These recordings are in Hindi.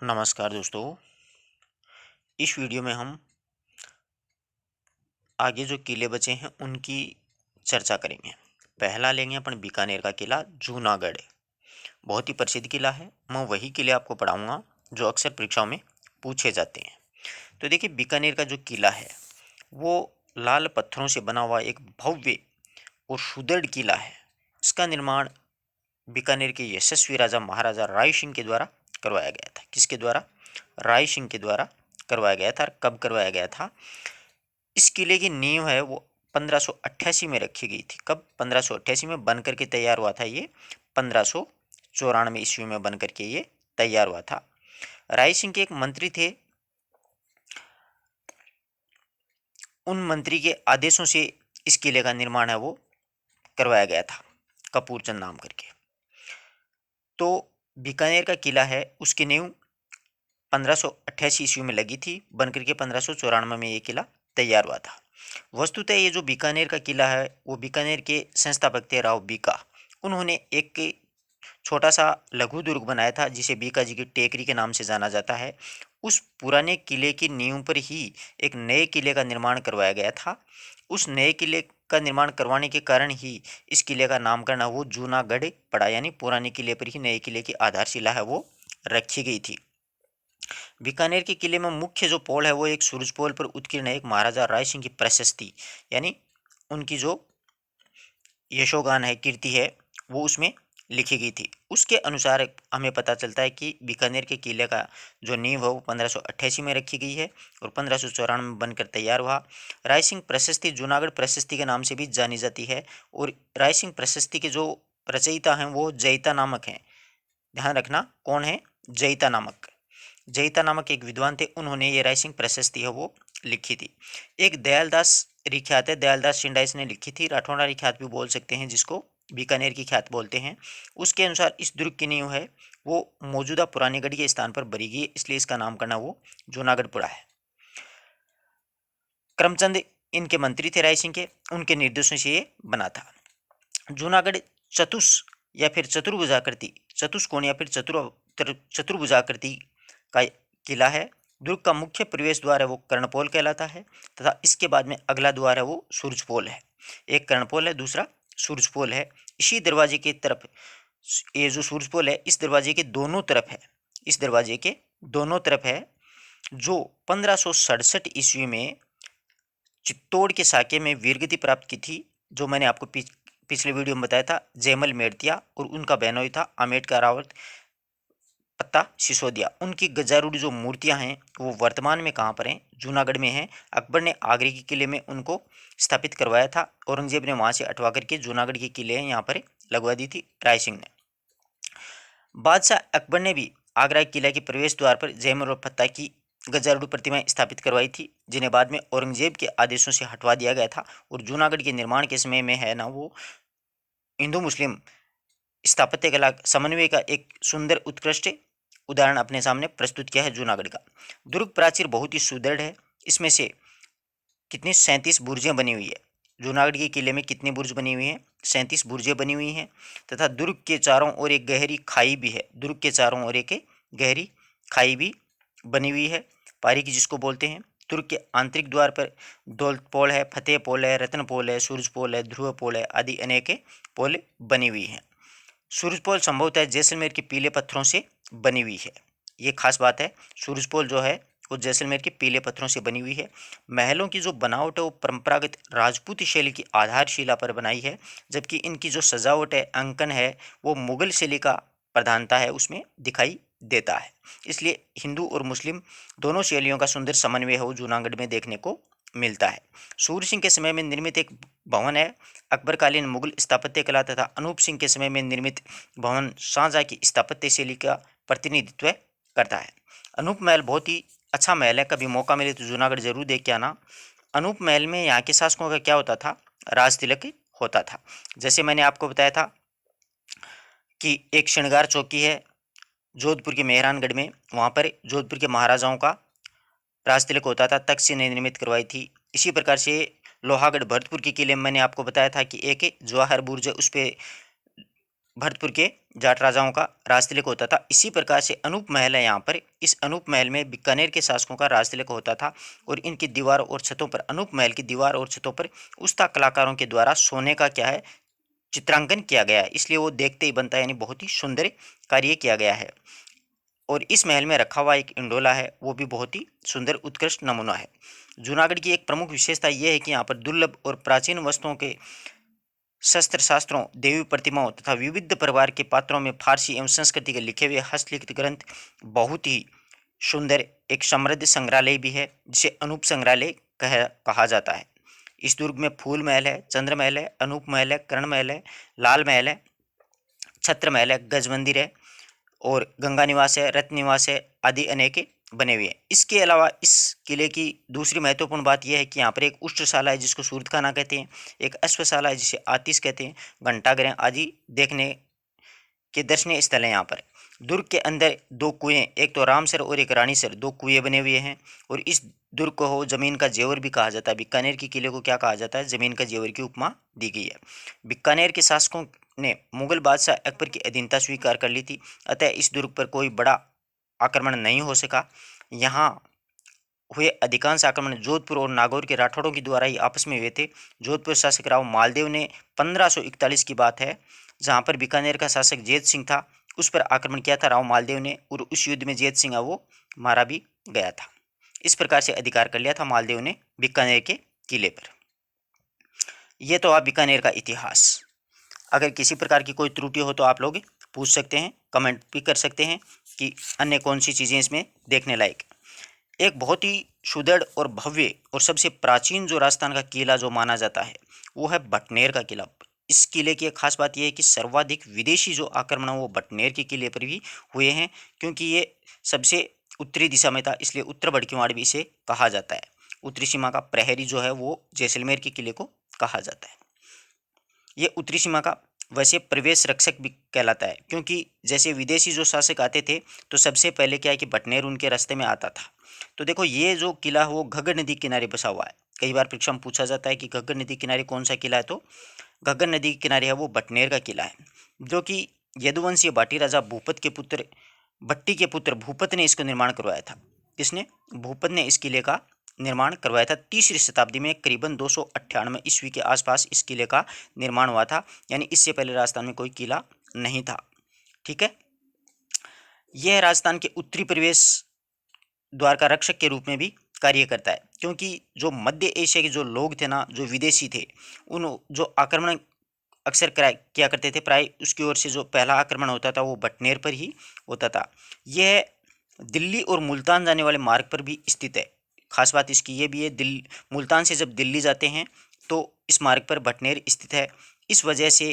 नमस्कार दोस्तों। इस वीडियो में हम आगे जो किले बचे हैं उनकी चर्चा करेंगे। पहला लेंगे अपन बीकानेर का किला जूनागढ़। बहुत ही प्रसिद्ध किला है। मैं वही किले आपको पढ़ाऊंगा जो अक्सर परीक्षाओं में पूछे जाते हैं। तो देखिए, बीकानेर का जो किला है वो लाल पत्थरों से बना हुआ एक भव्य और सुदृढ़ किला है। इसका निर्माण बीकानेर के यशस्वी राजा महाराजा राय सिंह के द्वारा करवाया गया था। किसके द्वारा? राय सिंह के द्वारा करवाया गया था। और कब करवाया गया था? इस किले की नींव है वो 1588 में रखी गई थी। कब? 1588 में बन करके तैयार हुआ था ये। 1594 ईस्वी में बन करके ये तैयार हुआ था। राय सिंह के एक मंत्री थे। उन मंत्री के आदेशों से इस किले का निर्माण है वो करवाया गया था, कपूरचंद नाम करके। तो बीकानेर का किला है उसकी नींव 1588 ईस्वी में लगी थी, बनकर के 1594 में ये किला तैयार हुआ था। वस्तुतः ये जो बीकानेर का किला है वो बीकानेर के संस्थापक थे राव बीका। उन्होंने एक छोटा सा लघु दुर्ग बनाया था जिसे बीका जी की टेकरी के नाम से जाना जाता है। उस पुराने किले की नींव पर ही एक नए किले का निर्माण करवाया गया था। उस नए किले का निर्माण करवाने के कारण ही इस किले का नामकरण वो जूनागढ़ पड़ा, यानी पुराने किले पर ही नए किले की आधारशिला है वो रखी गई थी। बीकानेर के किले में मुख्य जो पोल है वो एक सूरज पोल पर उत्कीर्ण एक महाराजा राय सिंह की प्रशस्ति, यानी उनकी जो यशोगान है, कीर्ति है, वो उसमें लिखी गई थी। उसके अनुसार हमें पता चलता है कि बीकानेर के किले का जो नींव है वो 1588 में रखी गई है और 1594 में बनकर तैयार हुआ। राय सिंह प्रशस्ति जूनागढ़ प्रशस्ति के नाम से भी जानी जाती है। और राय सिंह प्रशस्ति के जो रचयिता हैं वो जयिता नामक हैं। ध्यान रखना, कौन है? जयिता नामक। जयिता नामक एक विद्वान थे, उन्होंने ये राय सिंह प्रशस्ति है वो लिखी थी। एक दयालदास रिख्यात है, दयालदास शिंडाइस ने लिखी थी। राठौड़ा रिख्यात भी बोल सकते हैं जिसको बीकानेर की ख्यात बोलते हैं। उसके अनुसार इस दुर्ग की नींव है वो मौजूदा पुरानीगढ़ के स्थान पर बरी गई, इसलिए इसका नामकरण वो जूनागढ़ पड़ा है। करमचंद इनके मंत्री थे राय सिंह के, उनके निर्देशों से ये बना था। जूनागढ़ चतुष या फिर चतुर्भुजाकृति, चतुष्कोण या फिर चतुर्भुजाकृति का किला है। दुर्ग का मुख्य प्रवेश द्वार है वो कर्णपोल कहलाता है तथा इसके बाद में अगला द्वार है वो सूरजपोल है। एक कर्णपोल है, दूसरा सूरजपोल है। इसी दरवाजे की तरफ ये जो सूरजपोल है इस दरवाजे के दोनों तरफ है, इस दरवाजे के दोनों तरफ है, जो 1567 ईस्वी में चित्तौड़ के साके में वीरगति प्राप्त की थी। जो मैंने आपको पिछले वीडियो में बताया था, जयमल मेड़तिया और उनका बहनोई था अमेटका रावत पत्ता सिसोदिया। उनकी गजारूढ़ जो मूर्तियां हैं वो वर्तमान में कहाँ पर हैं? जूनागढ़ में हैं। अकबर ने आगरे के किले में उनको स्थापित करवाया था। औरंगजेब ने वहां से हटवा करके जूनागढ़ के किले हैं यहाँ पर लगवा दी थी राय सिंह ने। बादशाह अकबर ने भी आगरा किला के प्रवेश द्वार पर जयमल और पत्ता की गजारूढ़ प्रतिमाएं स्थापित करवाई थी, जिन्हें बाद में औरंगजेब के आदेशों से हटवा दिया गया था। और जूनागढ़ के निर्माण के समय में है ना वो हिंदू मुस्लिम स्थापत्य कला समन्वय का एक सुंदर उत्कृष्ट उदाहरण अपने सामने प्रस्तुत किया है जूनागढ़ का। दुर्ग प्राचीर बहुत ही सुदृढ़ है। इसमें से कितनी 37 बुर्जें बनी हुई है। जूनागढ़ के किले में कितनी बुर्ज बनी हुई हैं? 37 बुर्जें बनी हुई हैं। तथा दुर्ग के चारों ओर एक गहरी खाई भी है। दुर्ग के चारों ओर एक गहरी खाई भी बनी हुई है, पारी की जिसको बोलते हैं। दुर्ग के आंतरिक द्वार पर दौलत पोल है, फतेह पोल है, रत्न पोल है, सूरज पोल है, ध्रुव पोल है आदि अनेक पोल बनी हुई हैं। सूरजपोल संभवतः जैसलमेर के पीले पत्थरों से बनी हुई है। ये खास बात है, सूरजपोल जो है वो जैसलमेर के पीले पत्थरों से बनी हुई है। महलों की जो बनावट है वो परंपरागत राजपूती शैली की आधारशिला पर बनाई है, जबकि इनकी जो सजावट है, अंकन है, वो मुगल शैली का प्रधानता है उसमें दिखाई देता है। इसलिए हिंदू और मुस्लिम दोनों शैलियों का सुंदर समन्वय हो जूनागढ़ में देखने को मिलता है। सूर्य सिंह के समय में निर्मित एक भवन है। अकबरकालीन मुगल स्थापत्य कला तथा अनूप सिंह के समय में निर्मित भवन शाहजहाँ की स्थापत्य शैली का प्रतिनिधित्व करता है। अनूप महल बहुत ही अच्छा महल है, कभी मौका मिले तो जूनागढ़ जरूर देख के आना। अनूप महल में यहाँ के शासकों का क्या होता था? राज तिलक होता था। जैसे मैंने आपको बताया था कि एक श्रृंगार चौकी है जोधपुर के मेहरानगढ़ में, वहाँ पर जोधपुर के महाराजाओं का राज तिलक होता था, तख्त से निर्मित करवाई थी। इसी प्रकार से लोहागढ़ भरतपुर के किले में मैंने आपको बताया था कि एक जवाहर बुर्ज उस पर भरतपुर के जाट राजाओं का राज तिलक होता था। इसी प्रकार से अनूप महल है यहाँ पर, इस अनूप महल में बीकानेर के शासकों का राज तिलक होता था और इनकी दीवारों और छतों पर, अनूप महल की दीवार और छतों पर उस्ताद कलाकारों के द्वारा सोने का क्या है, चित्रांकन किया गया है, इसलिए वो देखते ही बनता है, यानी बहुत ही सुंदर कार्य किया गया है। और इस महल में रखा हुआ एक इंडोला है, वो भी बहुत ही सुंदर उत्कृष्ट नमूना है। जूनागढ़ की एक प्रमुख विशेषता यह है कि यहाँ पर दुर्लभ और प्राचीन वस्तुओं के शस्त्र शास्त्रों, देवी प्रतिमाओं तथा विविध परिवार के पात्रों में फारसी एवं संस्कृति के लिखे हुए हस्तलिखित ग्रंथ, बहुत ही सुंदर एक समृद्ध संग्रहालय भी है, जिसे अनूप संग्रहालय कहा जाता है। इस दुर्ग में फूल महल है, चंद्र महल है, अनूप महल है, कर्ण महल है, लाल महल है, छत्र महल है, गज मंदिर है और गंगा निवास है, रत्न निवास है आदि अनेक बने हुए हैं। इसके अलावा इस किले की दूसरी महत्वपूर्ण बात यह है कि यहाँ पर एक उष्ट्रशाला है जिसको सूरतखाना कहते हैं, एक अश्वशाला है जिसे आतिश कहते हैं, घंटागृह आदि देखने के दर्शनीय स्थल हैं यहाँ पर। दुर्ग के अंदर दो कुएं, एक तो रामसर और एक रानीसर, दो कुएं बने हुए हैं और इस दुर्ग को हो जमीन का जेवर भी कहा जाता है। बीकानेर के किले को क्या कहा जाता है, जमीन का जेवर की उपमा दी गई है। बीकानेर के शासकों ने मुगल बादशाह अकबर की अधीनता स्वीकार कर ली थी, अतः इस दुर्ग पर कोई बड़ा आक्रमण नहीं हो सका। यहाँ हुए अधिकांश आक्रमण जोधपुर और नागौर के राठौड़ों के द्वारा ही आपस में हुए थे। जोधपुर शासक राव मालदेव ने 1541 की बात है, जहाँ पर बीकानेर का शासक जैत सिंह था, उस पर आक्रमण किया था राव मालदेव ने और उस युद्ध में जैत सिंह वो मारा भी गया था। इस प्रकार से अधिकार कर लिया था मालदेव ने बीकानेर के किले पर। यह तो आप बीकानेर का इतिहास। अगर किसी प्रकार की कोई त्रुटि हो तो आप लोग पूछ सकते हैं, कमेंट भी कर सकते हैं कि अन्य कौन सी चीज़ें इसमें देखने लायक। एक बहुत ही सुदृढ़ और भव्य और सबसे प्राचीन जो राजस्थान का किला जो माना जाता है वो है बटनेर का किला। इस किले की एक खास बात यह है कि सर्वाधिक विदेशी जो आक्रमण वो बटनेर के किले पर भी हुए हैं, क्योंकि ये सबसे उत्तरी दिशा में था, इसलिए उत्तर बड़कीवाड़ भी इसे कहा जाता है। उत्तरी सीमा का प्रहरी जो है वो जैसलमेर के किले को कहा जाता है। ये उत्तरी सीमा का वैसे प्रवेश रक्षक भी कहलाता है, क्योंकि जैसे विदेशी जो शासक आते थे तो सबसे पहले क्या है कि बटनेर उनके रास्ते में आता था। तो देखो ये जो किला है वो घग्गर नदी किनारे बसा हुआ है। कई बार परीक्षा में पूछा जाता है कि घग्गर नदी किनारे कौन सा किला है, तो घग्गर नदी के किनारे है वो बटनेर का किला है, जो कि यदुवंशीय भाटी राजा भूपत के पुत्र भट्टी के पुत्र भूपत ने इसको निर्माण करवाया था। किसने? भूपत ने इस किले का निर्माण करवाया था। तीसरी शताब्दी में करीबन 298 ईस्वी के आसपास इस किले का निर्माण हुआ था, यानी इससे पहले राजस्थान में कोई किला नहीं था। ठीक है, यह राजस्थान के उत्तरी प्रवेश द्वार का रक्षक के रूप में भी कार्य करता है, क्योंकि जो मध्य एशिया के जो लोग थे ना, जो विदेशी थे, उन जो आक्रमण अक्सर किया करते थे, प्राय उसकी ओर से जो पहला आक्रमण होता था वो बटनेर पर ही होता था। यह दिल्ली और मुल्तान जाने वाले मार्ग पर भी स्थित है। खास बात इसकी ये भी है, दिल्ली मुल्तान से जब दिल्ली जाते हैं तो इस मार्ग पर बटनेर स्थित है। इस वजह से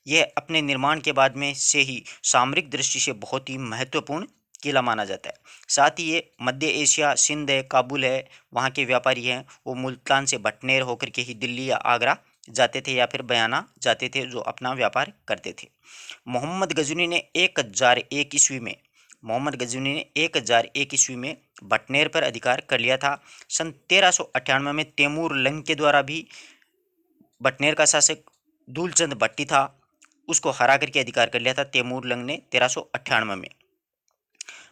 यह अपने निर्माण के बाद में से ही सामरिक दृष्टि से बहुत ही महत्वपूर्ण किला माना जाता है। साथ ही ये मध्य एशिया, सिंध है, काबुल है, वहाँ के व्यापारी हैं वो मुल्तान से बटनेर होकर के ही दिल्ली या आगरा जाते थे या फिर बयाना जाते थे, जो अपना व्यापार करते थे। मोहम्मद गजनी ने 1001 ईस्वी में मोहम्मद गजनी ने 1001 ईस्वी में बटनेर पर अधिकार कर लिया था। सन 1398 में तैमूर लंग के द्वारा भी बटनेर का शासक दूलचंद भट्टी था, उसको हरा करके अधिकार कर लिया था तैमूर लंग ने 1398 में।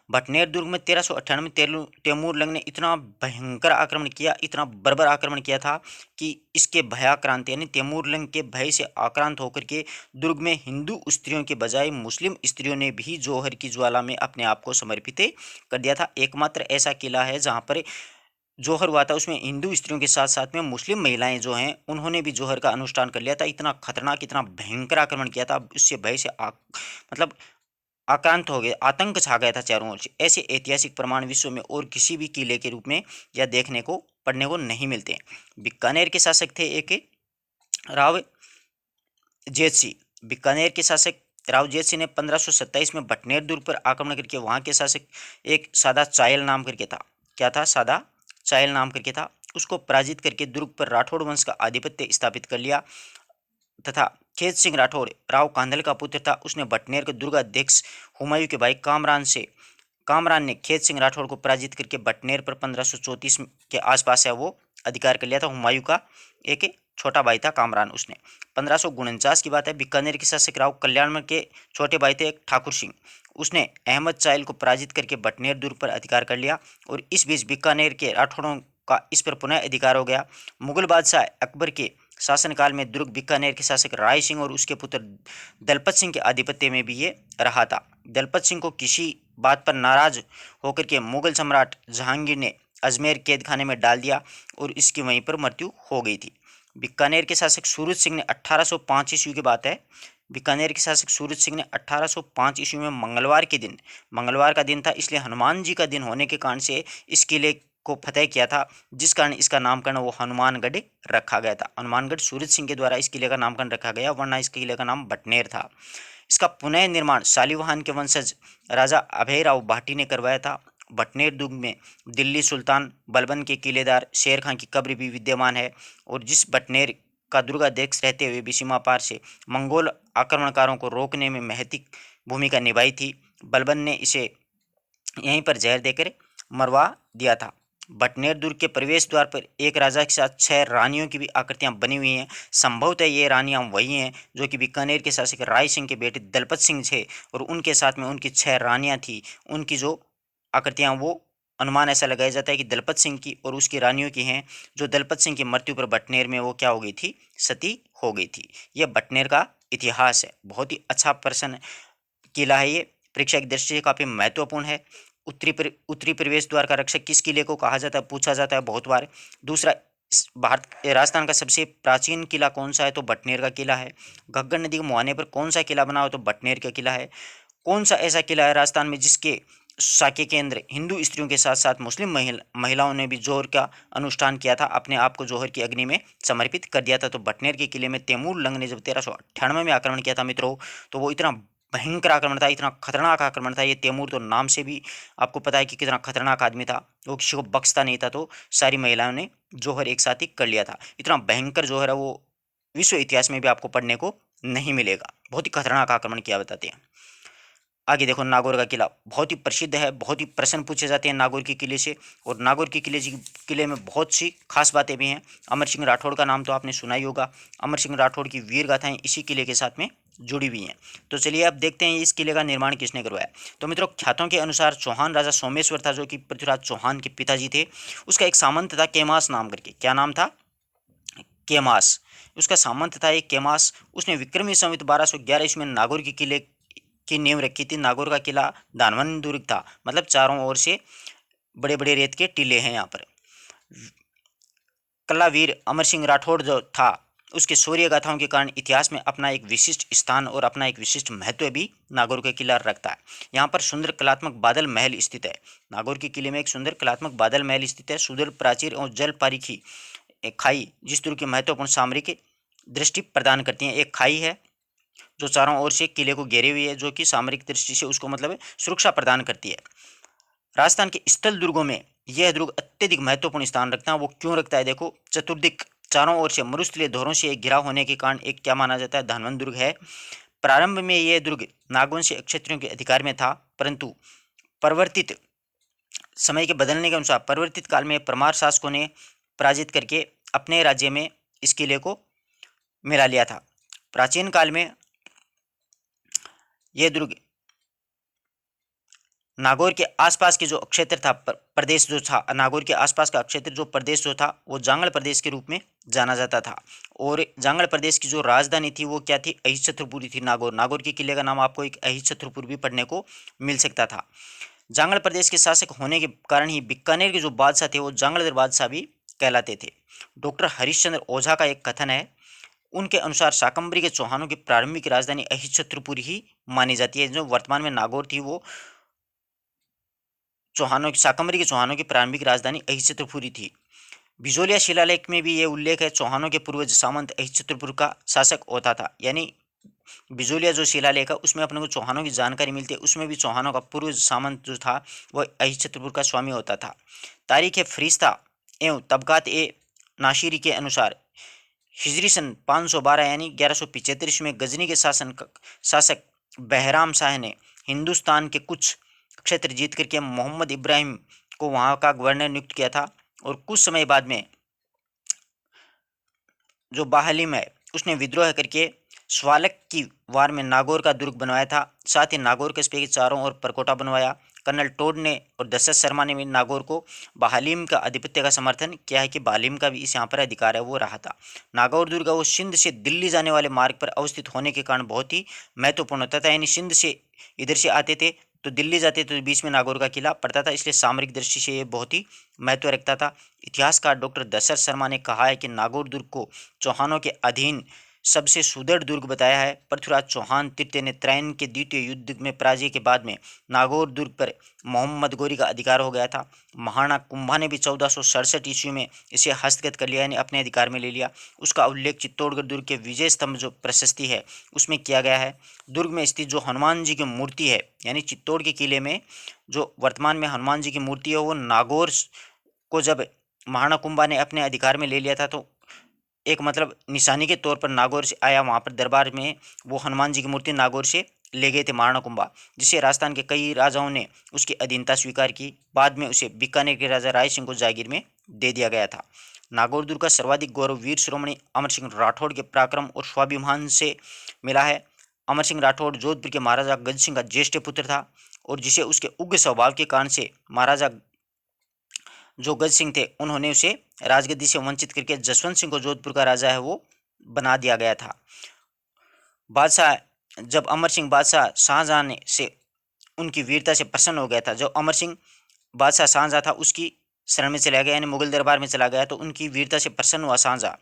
बटनेर दुर्ग में 1398 में तैमूर लंग ने इतना भयंकर आक्रमण किया, इतना बर्बर आक्रमण किया था कि इसके भयाक्रांत यानी तैमूर लंग के भय से आक्रांत होकर के दुर्ग में हिंदू स्त्रियों के बजाय मुस्लिम स्त्रियों ने भी जौहर की ज्वाला में अपने आप को समर्पित कर दिया था। एकमात्र ऐसा किला है जहाँ पर जौहर हुआ था, उसमें हिंदू स्त्रियों के साथ साथ में मुस्लिम महिलाएं जो हैं उन्होंने भी जौहर का अनुष्ठान कर लिया था। इतना खतरनाक, इतना भयंकर आक्रमण किया था, उससे भय से मतलब आक्रांत हो गए, आतंक छा गया था चारों ओर से। ऐसे ऐतिहासिक प्रमाण विश्व में और किसी भी किले के रूप में या देखने को पढ़ने को नहीं मिलते हैं। बीकानेर के शासक थे एक राव जैत सिंह। बीकानेर के शासक राव जैत सिंह ने 1527 में बटनेर दुर्ग पर आक्रमण करके वहाँ के शासक एक सादा चायल नाम करके था, क्या था, सादा चायल नाम करके था, उसको पराजित करके दुर्ग पर राठौड़ वंश का आधिपत्य स्थापित कर लिया तथा खेत सिंह राठौड़ राव कांधल का पुत्र था। उसने बटनेर के दुर्गाध्यक्ष हुमायूं के भाई कामरान ने खेत सिंह राठौड़ को पराजित करके बटनेर पर 1534 के आसपास है वो अधिकार कर लिया था। हुमायूं का एक छोटा भाई था कामरान उसने। 1549 की बात है, बीकानेर के शासक राव कल्याण के छोटे भाई थे एक ठाकुर सिंह, उसने अहमद चाइल को पराजित करके बटनेर दुर्ग पर अधिकार कर लिया और इस बीच बीकानेर के राठौड़ों का इस पर पुनः अधिकार हो गया। मुगल बादशाह अकबर के शासनकाल में दुर्ग बीकानेर के शासक राय सिंह और उसके पुत्र दलपत सिंह के आधिपत्य में भी ये रहा था। दलपत सिंह को किसी बात पर नाराज होकर के मुगल सम्राट जहांगीर ने अजमेर कैद खाने में डाल दिया और इसकी वहीं पर मृत्यु हो गई थी। बीकानेर के शासक सूरज सिंह ने 1805 ईस्वी की बात है, बीकानेर के शासक सूरज सिंह ने 1805 ईस्वी में मंगलवार का दिन था, इसलिए हनुमान जी का दिन होने के कारण से इस किले को फतेह किया था, जिस कारण इसका नामकरण वो हनुमानगढ़ रखा गया था। हनुमानगढ़ सूरज सिंह के द्वारा इस किले का नामकरण रखा गया, वरना इस किले का नाम बटनेर था। इसका पुनः निर्माण शालिवाहन के वंशज राजा अभयराव भाटी ने करवाया था। बटनेर दुर्ग में दिल्ली सुल्तान बलबन के किलेदार शेर खां की कब्र भी विद्यमान है और जिस बटनेर का दुर्गाध्यक्ष रहते हुए भी सीमा पार से मंगोल आक्रमणकारों को रोकने में महती भूमिका निभाई थी। बलबन ने इसे यहीं पर जहर देकर मरवा दिया था। बटनेर दुर्ग के प्रवेश द्वार पर एक राजा के साथ 6 रानियों की भी आकृतियां बनी हुई हैं। संभवतः ये रानियां वही हैं जो कि बीकानेर के शासक राय सिंह के बेटे दलपत सिंह थे और उनके साथ में उनकी 6 रानियां थी। उनकी जो आकृतियां वो अनुमान ऐसा लगाया जाता है कि दलपत सिंह की और उसकी रानियों की हैं, जो दलपत सिंह की मृत्यु पर बटनेर में वो क्या हो गई थी, सती हो गई थी। यह बटनेर का इतिहास है। बहुत ही अच्छा प्रश्न किला है ये, परीक्षा की दृष्टि से काफी महत्वपूर्ण है। उत्तरी प्रवेश द्वार का रक्षक किस किले को कहा जाता है, पूछा जाता है बहुत बार। दूसरा, भारत राजस्थान का सबसे प्राचीन किला कौन सा है, तो बटनेर का किला है। घग्गर नदी के मुहाने पर कौन सा किला बना हो, तो बटनेर का किला है। कौन सा ऐसा किला है राजस्थान में जिसके साके के अंदर हिंदू स्त्रियों के साथ साथ मुस्लिम महिलाओं ने भी जोहर का अनुष्ठान किया था, अपने आप को जोहर की अग्नि में समर्पित कर दिया था। तो बटनेर के किले में तैमूर लंग ने जब 1398 में आक्रमण किया था मित्रों, तो वो इतना भयंकर आक्रमण था, इतना खतरनाक आक्रमण था। ये तैमूर तो नाम से भी आपको पता है कि कितना खतरनाक आदमी था, वो किसी को बख्शता नहीं था। तो सारी महिलाओं ने जोहर एक साथ ही कर लिया था। इतना भयंकर जोहर है वो विश्व इतिहास में भी आपको पढ़ने को नहीं मिलेगा। बहुत ही खतरनाक आक्रमण किया बताते हैं। आगे देखो, नागौर का किला बहुत ही प्रसिद्ध है, बहुत ही प्रश्न पूछे जाते हैं नागौर के किले से, और नागौर के किले में बहुत सी खास बातें भी हैं। अमर सिंह राठौड़ का नाम तो आपने सुना ही होगा। अमर सिंह राठौड़ की वीर गाथाएं इसी किले के साथ में जुड़ी हुई हैं। तो चलिए अब देखते हैं इस किले का निर्माण किसने करवाया। तो मित्रों, ख्यातों के अनुसार चौहान राजा सोमेश्वर था, जो कि पृथ्वीराज चौहान के पिताजी थे। उसका एक सामंत था केमास नाम करके, क्या नाम था, केमास। उसका सामंत था एक केमास। उसने विक्रमी संवत 1211 ईस्वी में नागौर के किले की नींव रखी थी। नागौर का किला दानवन दुर्ग था, मतलब चारों ओर से बड़े बड़े रेत के टीले हैं यहाँ पर। कलावीर अमर सिंह राठौड़ जो था, उसके शौर्य गाथाओं के कारण इतिहास में अपना एक विशिष्ट स्थान और अपना एक विशिष्ट महत्व भी नागौर के किला रखता है। यहाँ पर सुंदर कलात्मक बादल महल स्थित है। नागौर के किले में एक सुंदर कलात्मक बादल महल स्थित है। सुदृढ़ प्राचीर और जल पारिखी एक खाई जिस दुर्ग की महत्वपूर्ण सामरिक दृष्टि प्रदान करती है। एक खाई है जो चारों ओर से किले को घेरे हुई है, जो कि सामरिक दृष्टि से उसको मतलब सुरक्षा प्रदान करती है। राजस्थान के स्थल दुर्गों में यह दुर्ग अत्यधिक महत्वपूर्ण स्थान रखता है। वो क्यों रखता है, देखो, चतुर्दिक चारों ओर से मरुस्थलीय धोरों से घिरा होने के कारण एक क्या माना जाता है, धनवन दुर्ग है। प्रारंभ में यह दुर्ग नागवंशी क्षत्रियों के अधिकार में था, परंतु परिवर्तित समय के बदलने के अनुसार परिवर्तित काल में परमार शासकों ने पराजित करके अपने राज्य में इस किले को मिला लिया था। प्राचीन काल में यह दुर्ग नागौर के आसपास के जो क्षेत्र था, प्रदेश जो था, नागौर के आसपास का क्षेत्र जो प्रदेश जो था, वो जांगड़ प्रदेश के रूप में जाना जाता था। और जांगड़ प्रदेश की जो राजधानी थी वो क्या थी, अहिच्छत्रपुरी थी। नागौर के किले का नाम आपको एक अहिच्छत्रपुर भी पढ़ने को मिल सकता था। जांगड़ प्रदेश के शासक होने के कारण ही बीकानेर के जो बादशाह थे वो जांगड़ बादशाह भी कहलाते थे। डॉक्टर हरिश्चंद्र ओझा का एक कथन है, उनके अनुसार शाकंभरी के चौहानों की प्रारंभिक राजधानी अहिच्छत्रपुर ही मानी जाती है। जो वर्तमान में नागौर थी वो शाकंभरी के चौहानों की प्रारंभिक राजधानी अहिच्छत्रपुरी थी। बिजोलिया शिलालेख में भी ये उल्लेख है, चौहानों के पूर्वज सामंत अहिच्छत्रपुर का शासक होता था। यानी बिजोलिया जो शिलालेख है उसमें अपने को चौहानों की जानकारी मिलती है, उसमें भी चौहानों का पूर्वज सामंत जो था वह अहिच्छत्रपुर का स्वामी होता था। तारीख फरिश्ता एवं तबकात ए नाशिरी के अनुसार हिजरी सन 512 यानी 1175 में गजनी के शासक बहराम शाह ने हिंदुस्तान के कुछ क्षेत्र जीत करके मोहम्मद इब्राहिम को वहाँ का गवर्नर नियुक्त किया था। और कुछ समय बाद में जो बाहलिम है उसने विद्रोह करके स्वालक की वार में नागौर का दुर्ग बनवाया था। साथ ही नागौर कस्बे के चारों ओर परकोटा बनवाया। कर्नल टोड ने और दशरथ शर्मा ने भी नागौर को बहालिम का आधिपत्य का समर्थन किया है कि बहालिम का भी इस यहाँ पर अधिकार है वो रहा था। नागौर दुर्ग वो सिंध से दिल्ली जाने वाले मार्ग पर अवस्थित होने के कारण बहुत ही महत्वपूर्ण होता था। यानी सिंध से इधर से आते थे तो दिल्ली जाते तो बीच में नागौर का किला पड़ता था, इसलिए सामरिक दृष्टि से ये बहुत ही महत्व रखता था। इतिहासकार डॉक्टर दशरथ शर्मा ने कहा है कि नागौर दुर्ग को चौहानों के अधीन सबसे सुदृढ़ दुर्ग बताया है। पृथ्वीराज चौहान तृतीय ने त्रैन के द्वितीय युद्ध में पराजय के बाद में नागौर दुर्ग पर मोहम्मद गोरी का अधिकार हो गया था। महाराणा कुंभा ने भी 1467 ईस्वी में इसे हस्तगत कर लिया, यानी अपने अधिकार में ले लिया। उसका उल्लेख चित्तौड़गढ़ दुर्ग के विजय स्तंभ जो प्रशस्ति है उसमें किया गया है। दुर्ग में स्थित जो हनुमान जी की मूर्ति है, यानी चित्तौड़ के किले में जो वर्तमान में हनुमान जी की मूर्ति है, वो नागौर को जब महाराणा कुंभा ने अपने अधिकार में ले लिया था तो एक मतलब निशानी के तौर पर नागौर से आया, वहाँ पर दरबार में वो हनुमान जी की मूर्ति नागौर से ले गए थे महाराणा कुंभा, जिससे राजस्थान के कई राजाओं ने उसकी अधीनता स्वीकार की। बाद में उसे बीकानेर के राजा राय सिंह को जागीर में दे दिया गया था। नागौर दुर्ग का सर्वाधिक गौरव वीर शिरोमणि अमर सिंह राठौड़ के पराक्रम और स्वाभिमान से मिला है। अमर सिंह राठौड़ जोधपुर के महाराजा गज सिंह का ज्येष्ठ पुत्र था और जिसे उसके उग्र स्वभाव के कारण से महाराजा जो गज सिंह थे उन्होंने उसे राजगद्दी से वंचित करके जसवंत सिंह को जोधपुर का राजा है वो बना दिया गया था। बादशाह जब अमर सिंह बादशाह शाहजहां ने से उनकी वीरता से प्रसन्न हो गया था, जब अमर सिंह बादशाह शाहजहां था उसकी शरण में चला गया, यानी मुगल दरबार में चला गया, तो उनकी वीरता से प्रसन्न हुआ शाहजहां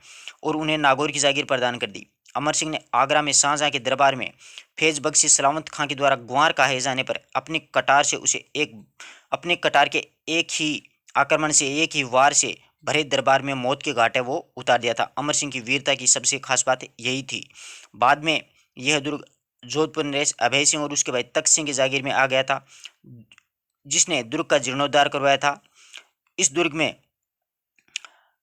और उन्हें नागौर की जागीर प्रदान कर दी। अमर सिंह ने आगरा में शाहजहां के दरबार में फैज बख्शी सलामत खां के द्वारा ग्वार कहे जाने पर अपने कटार के एक ही आक्रमण से एक ही वार से भरे दरबार में मौत के घाटे वो उतार दिया था। अमर सिंह की वीरता की सबसे खास बात यही थी। बाद में यह दुर्ग जोधपुर नरेश अभय सिंह और उसके भाई तख्त सिंह की जागीर में आ गया था, जिसने दुर्ग का जीर्णोद्धार करवाया था। इस दुर्ग में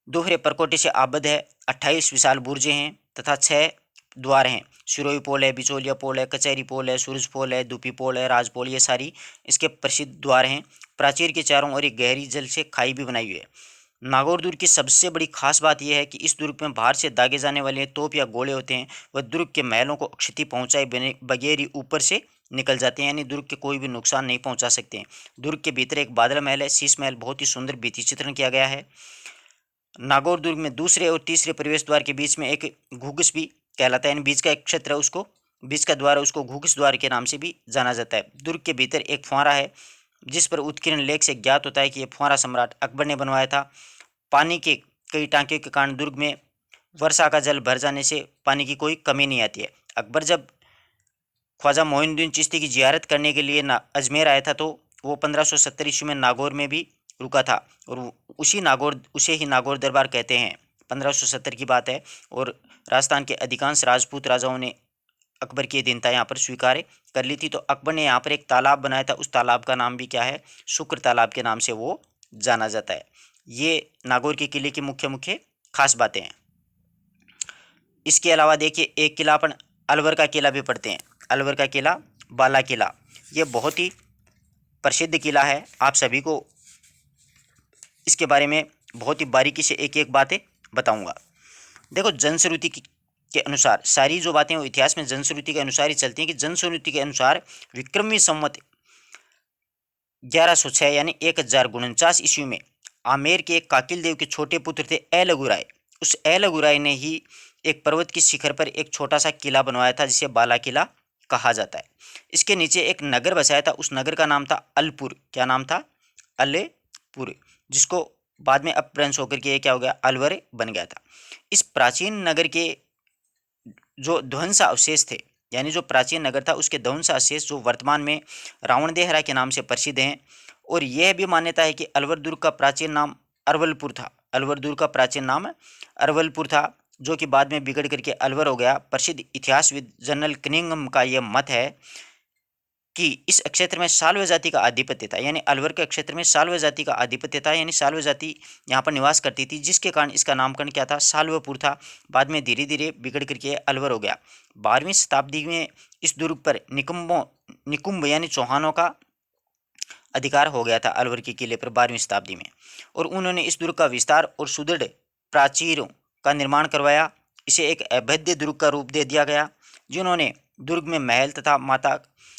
दोहरे परकोटे से आबद्ध है, 28 विशाल बुर्जे हैं तथा 6 द्वार हैं। सिरोही पोल है, बिचौलिया पोल है, कचहरी पोल है, सूरज पोल है, दुपी पोल है, राजपोल, ये सारी इसके प्रसिद्ध द्वार हैं। प्राचीर के चारों ओर एक गहरी जल से खाई भी बनाई हुई है। नागौर दुर्ग की सबसे बड़ी खास बात यह है कि इस दुर्ग में बाहर से दागे जाने वाले तोप या गोले होते हैं, वह दुर्ग के महलों को क्षति पहुंचाए बगैर ही ऊपर से निकल जाते हैं, यानी दुर्ग के कोई भी नुकसान नहीं पहुंचा सकते हैं। दुर्ग के भीतर एक बादल महल है, शीश महल, बहुत ही सुंदर भित्ति चित्रण किया गया है। नागौर दुर्ग में दूसरे और तीसरे प्रवेश द्वार के बीच में एक घुघस भी कहलाता है, यानी बीच का एक क्षेत्र है उसको बीच का द्वार उसको घुघस द्वार के नाम से भी जाना जाता है। दुर्ग के भीतर एक फुहारा है जिस पर उत्कीर्ण लेख से ज्ञात होता है कि यह फुहारा सम्राट अकबर ने बनवाया था। पानी के कई टांके के कारण दुर्ग में वर्षा का जल भर जाने से पानी की कोई कमी नहीं आती है। अकबर जब ख्वाजा मोइनुद्दीन चिश्ती की जियारत करने के लिए अजमेर आया था तो वो 1570 ईस्वी में नागौर में भी रुका था और उसे ही नागौर दरबार कहते हैं। 1570 की बात है और राजस्थान के अधिकांश राजपूत राजाओं ने अकबर की अधीनता यहाँ पर स्वीकार कर ली थी। तो अकबर ने यहाँ पर एक तालाब बनाया था, उस तालाब का नाम भी क्या है, शुक्र तालाब के नाम से वो जाना जाता है। ये नागौर के किले की मुख्य मुख्य खास बातें हैं। इसके अलावा देखिए एक किला अपन अलवर का किला भी पढ़ते हैं। अलवर का किला बाला किला, ये बहुत ही प्रसिद्ध किला है। आप सभी को इसके बारे में बहुत ही बारीकी से एक एक बातें बताऊंगा। देखो जनश्रुति के अनुसार सारी जो बातें वो इतिहास में जनश्रुति के अनुसार ही चलती हैं कि जनश्रुति के अनुसार विक्रमी संवत 1106 यानी 1049 ईस्वी में आमेर के एक काकिल देव के छोटे पुत्र थे एलगुराय। उस एलगुराय ने ही एक पर्वत की शिखर पर एक छोटा सा किला बनवाया था जिसे बाला किला कहा जाता है। इसके नीचे एक नगर बसाया था, उस नगर का नाम था अलपुर। क्या नाम था? अलपुर, जिसको बाद में अपभ्रंश होकर के ये क्या हो गया, अलवर बन गया था। इस प्राचीन नगर के जो ध्वंस अवशेष थे, यानी जो प्राचीन नगर था उसके ध्वंस अवशेष जो वर्तमान में रावणदेहरा के नाम से प्रसिद्ध हैं। और यह भी मान्यता है कि अलवर दुर्ग का प्राचीन नाम अरवलपुर था। अलवर दुर्ग का प्राचीन नाम अरवलपुर था जो कि बाद में बिगड़ करके अलवर हो गया। प्रसिद्ध इतिहासविद जनरल कनिंघम का यह मत है कि इस क्षेत्र में साल्व जाति का आधिपत्य था, यानी अलवर के क्षेत्र में साल्व जाति का आधिपत्य था, यानी साल्व जाति यहाँ पर निवास करती थी, जिसके कारण इसका नामकरण क्या था, साल्वपुर था। बाद में धीरे धीरे बिगड़ करके अलवर हो गया। 12वीं शताब्दी में इस दुर्ग पर निकुंभ यानी चौहानों का अधिकार हो गया था अलवर के किले पर 12वीं शताब्दी में। और उन्होंने इस दुर्ग का विस्तार और सुदृढ़ प्राचीरों का निर्माण करवाया इसे एक अभेद्य दुर्ग का रूप दे दिया गया। जिन्होंने दुर्ग में महल तथा माता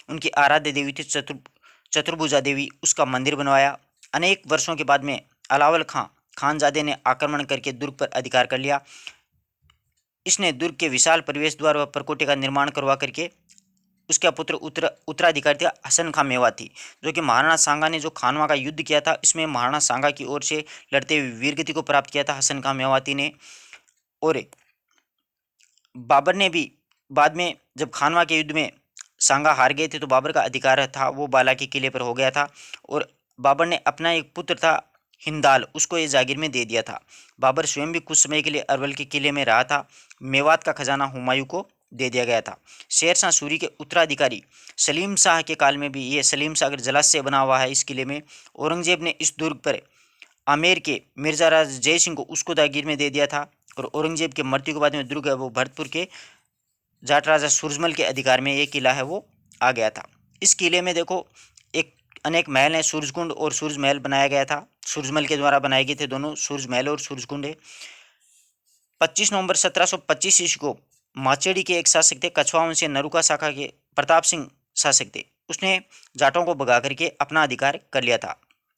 उनकी आराध्य देवी थी चतुर्भुजा देवी, उसका मंदिर बनवाया। अनेक वर्षों के बाद में अलावल खां खानजादे ने आक्रमण करके दुर्ग पर अधिकार कर लिया। इसने दुर्ग के विशाल प्रवेश द्वार व प्रकोटे का निर्माण करवा करके उसका पुत्र उत्तराधिकारी था हसन खां मेवाती, जो कि महाराणा सांगा ने जो खानवा का युद्ध किया था, इसमें महाराणा सांगा की ओर से लड़ते हुए वीरगति को प्राप्त किया था हसन खां मेवाती ने। और बाबर ने भी बाद में जब खानवा के युद्ध में सांगा हार गए थे तो बाबर का अधिकार था वो बाला के किले पर हो गया था, और बाबर ने अपना एक पुत्र था हिंदाल, उसको ये जागीर में दे दिया था। बाबर स्वयं भी कुछ समय के लिए अरवल के किले में रहा था। मेवात का खजाना हुमायूं को दे दिया गया था। शेर शाह सूरी के उत्तराधिकारी सलीम शाह के काल में भी ये सलीम सागर जलाशय बना हुआ है इस किले में। औरंगजेब ने इस दुर्ग पर आमेर के मिर्जा राज जय सिंह को उसको जागीर में दे दिया था, और औरंगजेब के मृत्यु के बाद में दुर्ग है वो भरतपुर के जाट राजा सूरजमल के अधिकार में ये किला है वो आ गया था। इस किले में देखो एक अनेक महल हैं, सूरजकुंड और सूरज महल बनाया गया था, सूरजमल के द्वारा बनाए गए थे दोनों, सूरज महल और सूरजकुंड है। 25 नवंबर 1725 ईस्वी को माचेड़ी के एक शासक थे कछवा वंशीय नरुका शाखा के प्रताप सिंह शासक थे, उसने जाटों को भगा करके अपना अधिकार कर लिया था,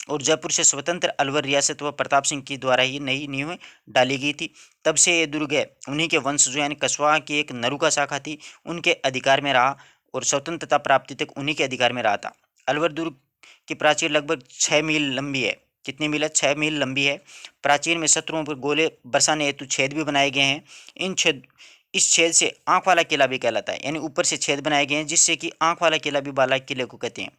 और जयपुर से स्वतंत्र अलवर रियासत व प्रताप सिंह के द्वारा ही नई नींव डाली गई थी। तब से ये दुर्ग है उन्हीं के वंश जो यानी कछवा की एक नरुका शाखा थी उनके अधिकार में रहा, और स्वतंत्रता प्राप्ति तक उन्हीं के अधिकार में रहा था। अलवर दुर्ग की प्राचीर लगभग 6 मील लंबी है। कितनी मील है? 6 मील लंबी है। प्राचीर में शत्रुओं पर गोले बरसाने हेतु छेद भी बनाए गए हैं। इस छेद से आंख वाला किला भी कहलाता है, यानी ऊपर से छेद बनाए गए हैं जिससे कि आंख वाला किला भी बाला किले को कहते हैं।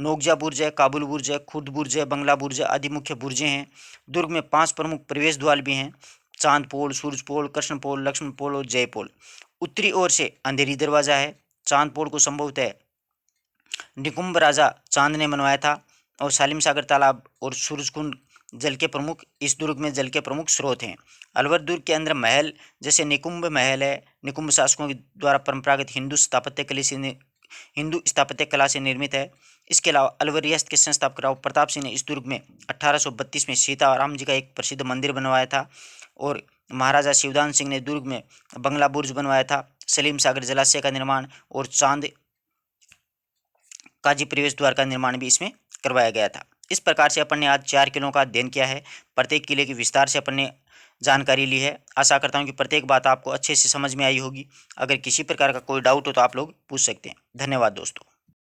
नोकजा बुर्ज है, काबुल बुर्ज है, खुर्द बुर्ज है, बंगला बुर्ज है आदि मुख्य बुर्जें हैं। दुर्ग में 5 प्रमुख प्रवेश द्वार भी हैं: चांद पोल, सूरज पोल, कृष्ण पोल, लक्ष्मण पोल और जय पोल। उत्तरी ओर से अंधेरी दरवाजा है। चांद पोल को संभवतः निकुंभ राजा चांद ने बनवाया था, और सालिम सागर तालाब और सूरजकुंड जल के प्रमुख इस दुर्ग में जल के प्रमुख स्रोत हैं। अलवर दुर्ग के अंदर महल जैसे निकुंभ महल है, निकुंभ शासकों के द्वारा परंपरागत हिंदू स्थापत्य कला से निर्मित है। इसके अलावा अलवर रियासत के संस्थापक राव प्रताप सिंह ने इस दुर्ग में 1832 में सीताराम जी का एक प्रसिद्ध मंदिर बनवाया था, और महाराजा शिवदान सिंह ने दुर्ग में बंगला बुर्ज बनवाया था। सलीम सागर जलाशय का निर्माण और चांद काजी प्रवेश द्वार का निर्माण भी इसमें करवाया गया था। इस प्रकार से अपन ने आज 4 किलों का अध्ययन किया है। प्रत्येक किले की विस्तार से अपन ने जानकारी ली है। आशा करता हूँ कि प्रत्येक बात आपको अच्छे से समझ में आई होगी। अगर किसी प्रकार का कोई डाउट हो तो आप लोग पूछ सकते हैं। धन्यवाद दोस्तों।